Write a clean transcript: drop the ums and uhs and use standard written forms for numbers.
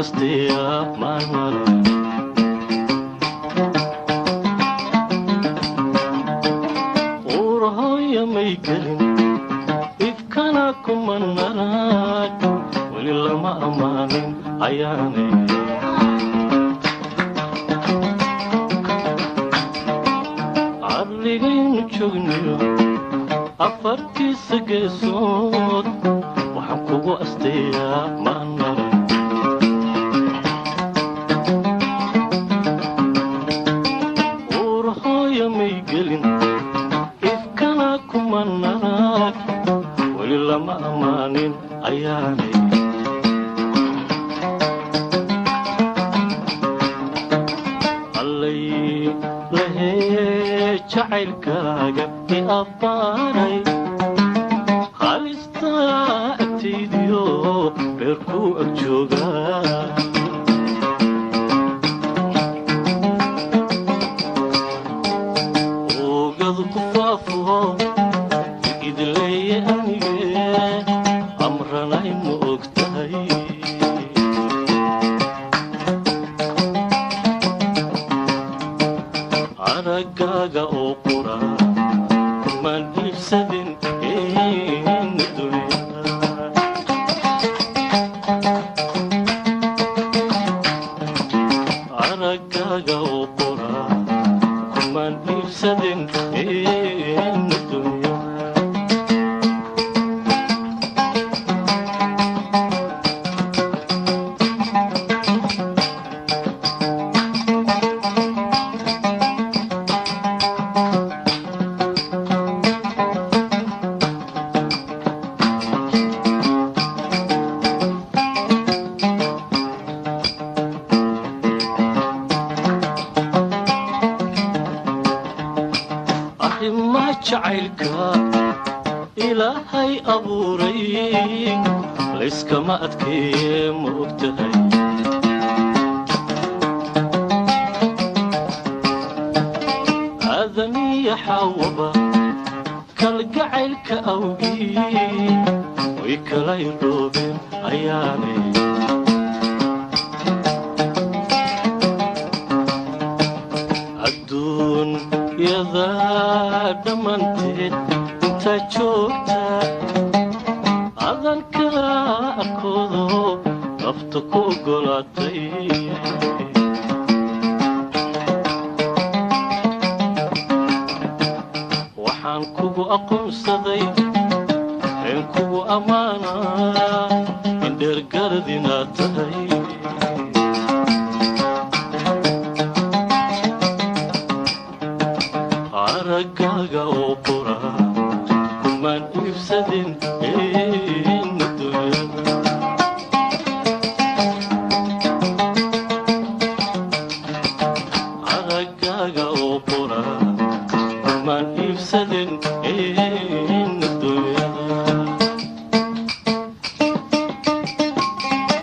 asteeyaa maalmale uurahooya may gelin ifkana kuma naraag weli lama ammaanin ayaanay cadligaynu joognayo afartiisa geesood waxaan kugu asteeyaa maalmale uurahooya may gelin ifkana kuma naraag weli lama ammaanin ayaanay allay lahee jacaylkaaga i abbaaray halistaa agtaydiyo beerkuu ag joogaa oogadu ku faafo idleeye anige amranay ma og tahay aragaaga oo qura kumaan iibsadin aragaaga oo qura kumaan iibsadin dunya arrimaa jacaylka ilaahay abuuray layskama adkeeye ma og tahay aadamiya xawaba kalgacaylka awgii way kala irdhoobeen ayaanay adduunyada dhammaanteed intaa joogta adanka arkoodo nafta ku oggolaatay waxaan kugu aqoonsaday een kugu ammaanaa in dheergarad inaad tahay aragaaga oo qura kumaan iibsadin dunya aragaaga oo qura kumaan iibsadin